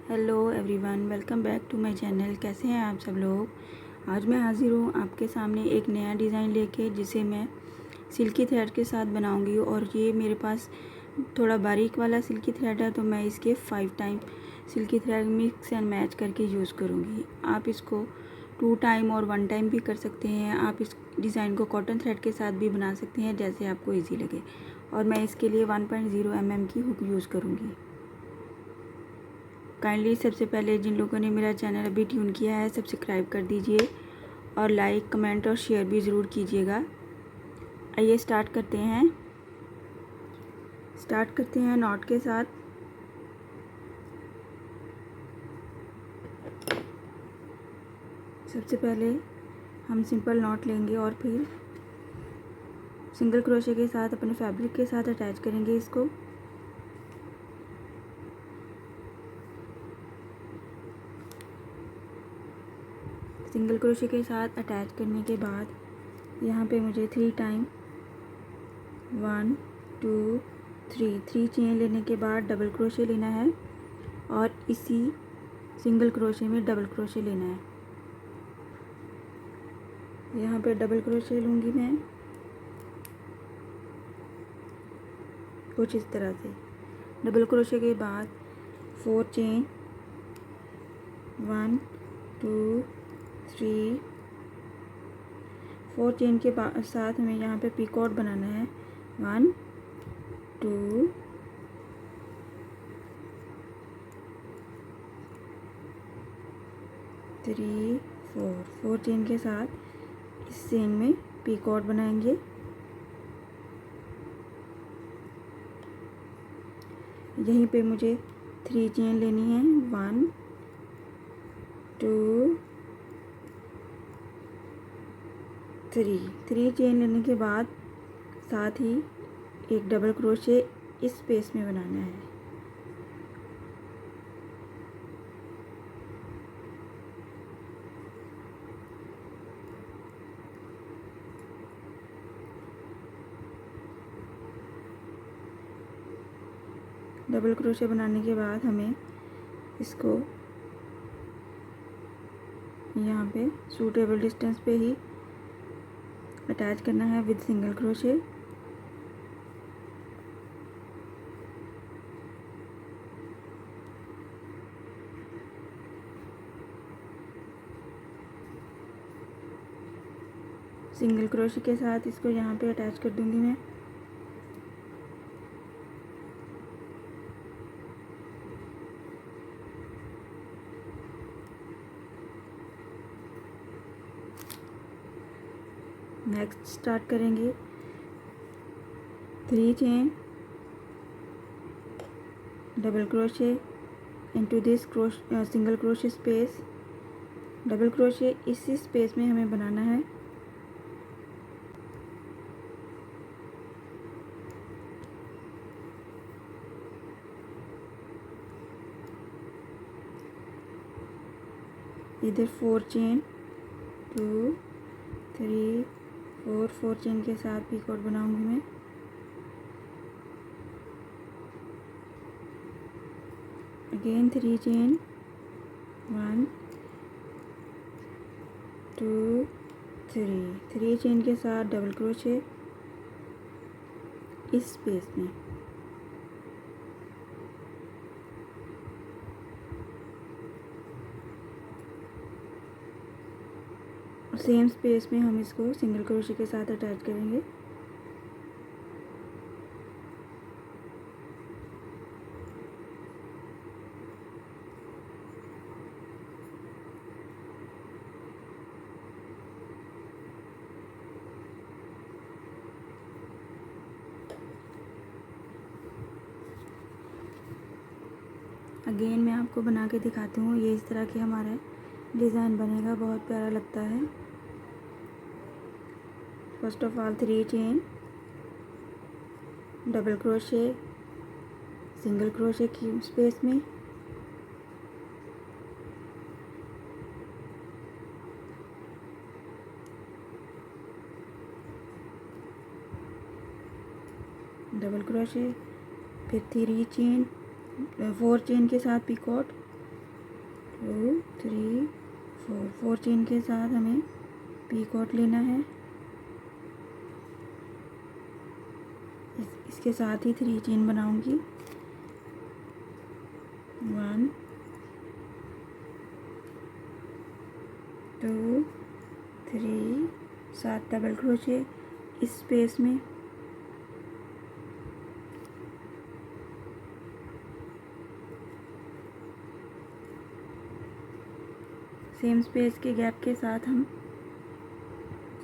Hello everyone, welcome back to my channel. कैसे हैं आप सब लोग। आज मैं हाज़िर हूँ आपके सामने एक नया डिज़ाइन लेके, जिसे मैं सिल्की थ्रेड के साथ बनाऊंगी। और ये मेरे पास थोड़ा बारीक वाला सिल्की थ्रेड है, तो मैं इसके 5 time silky thread mix and match करके यूज़ करूँगी। आप इसको 2 टाइम और 1 टाइम भी कर सकते हैं। आप इस डिज़ाइन को कॉटन थ्रेड के साथ भी बना सकते हैं, जैसे आपको ईजी लगे। और मैं इसके लिए 1.0 mm की हुक यूज़ करूँगी। काइंडली सबसे पहले जिन लोगों ने मेरा चैनल अभी ट्यून किया है, सब्सक्राइब कर दीजिए और लाइक, कमेंट और शेयर भी ज़रूर कीजिएगा। आइए स्टार्ट करते हैं नॉट के साथ। सबसे पहले हम सिंपल नॉट लेंगे और फिर सिंगल क्रोशे के साथ अपने फैब्रिक के साथ अटैच करेंगे इसको। सिंगल क्रोशे के साथ अटैच करने के बाद यहाँ पे मुझे 3 टाइम 1 2 3 चेन लेने के बाद डबल क्रोशे लेना है और इसी सिंगल क्रोशे में डबल क्रोशे लेना है। यहाँ पे डबल क्रोशे लूँगी मैं कुछ इस तरह से। डबल क्रोशे के बाद 4 चेन 1 2 3 4 चेन के साथ हमें यहाँ पे पिकॉट बनाना है। 1 2 3 4 चेन के साथ इस चेन में पिकॉट बनाएंगे। यहीं पे मुझे 3 चेन लेनी है। 1 2 3 चेन लेने के बाद साथ ही एक डबल क्रोशे इस स्पेस में बनाना है। डबल क्रोशे बनाने के बाद हमें इसको यहाँ पे सूटेबल डिस्टेंस पे ही अटैच करना है with single crochet. Single crochet के साथ इसको यहाँ पे अटैच कर दूंगी मैं। नेक्स्ट स्टार्ट करेंगे 3 chain double crochet into this single crochet space. Double crochet इसी स्पेस में हमें बनाना है। इधर 4 चेन 2 3 4 चेन के साथ पिकॉट बनाऊंगी मैं। अगेन 3 चेन 1 2 3 चेन के साथ डबल क्रोशे इस स्पेस में। सेम स्पेस में हम इसको सिंगल क्रोशे के साथ अटैच करेंगे। अगेन मैं आपको बना के दिखाती हूँ। ये इस तरह के हमारा डिज़ाइन बनेगा, बहुत प्यारा लगता है। First of all 3 chain double crochet single crochet की स्पेस में, डबल क्रोशे, फिर 3 चेन 4 चेन के साथ पिकॉट 2 3 4 4 चेन के साथ हमें पीकॉट लेना है। इसके साथ ही 3 चेन बनाऊंगी। 1 2 3 7 डबल क्रोशे इस स्पेस में। सेम स्पेस के गैप के साथ हम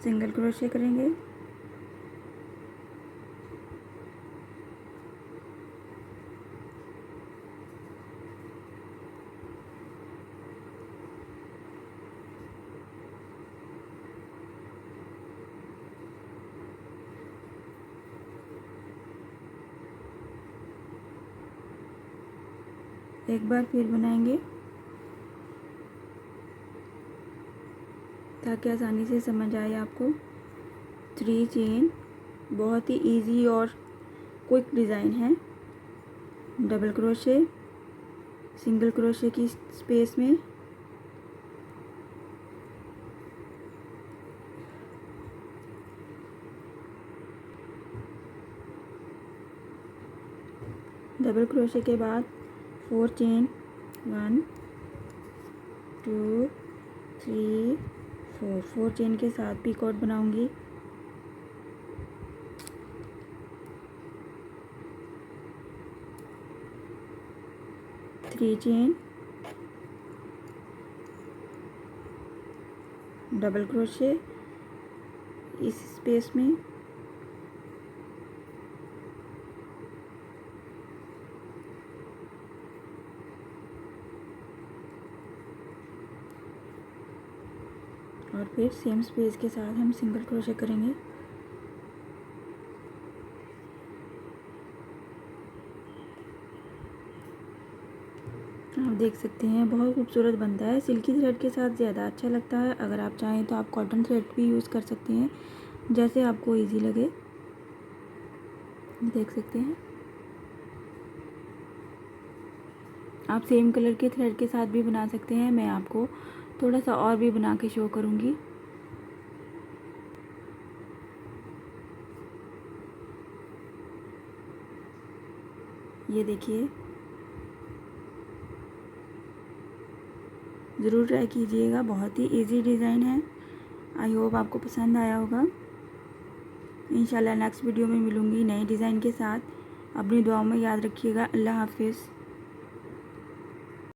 सिंगल क्रोशे करेंगे। एक बार फिर बनाएंगे ताकि आसानी से समझ आए आपको। 3 चेन बहुत ही इजी और क्विक डिज़ाइन है। डबल क्रोशे सिंगल क्रोशे की स्पेस में, डबल क्रोशे के बाद 4 चेन 1 2 3 4 चेन के साथ पीकॉट बनाऊंगी। थ्री चेन डबल क्रोशे इस स्पेस में, और फिर सेम स्पेस के साथ हम सिंगल क्रोशे करेंगे। आप देख सकते हैं बहुत खूबसूरत बनता है। सिल्की थ्रेड के साथ ज़्यादा अच्छा लगता है। अगर आप चाहें तो आप कॉटन थ्रेड भी यूज़ कर सकते हैं, जैसे आपको इजी लगे। देख सकते हैं आप सेम कलर के थ्रेड के साथ भी बना सकते हैं। मैं आपको थोड़ा सा और भी बना के शो करूँगी। ये देखिए, ज़रूर ट्राई कीजिएगा, बहुत ही इजी डिज़ाइन है। आई होप आपको पसंद आया होगा। इंशाल्लाह नेक्स्ट वीडियो में मिलूँगी नए डिज़ाइन के साथ। अपनी दुआओं में याद रखिएगा। अल्लाह हाफिज़।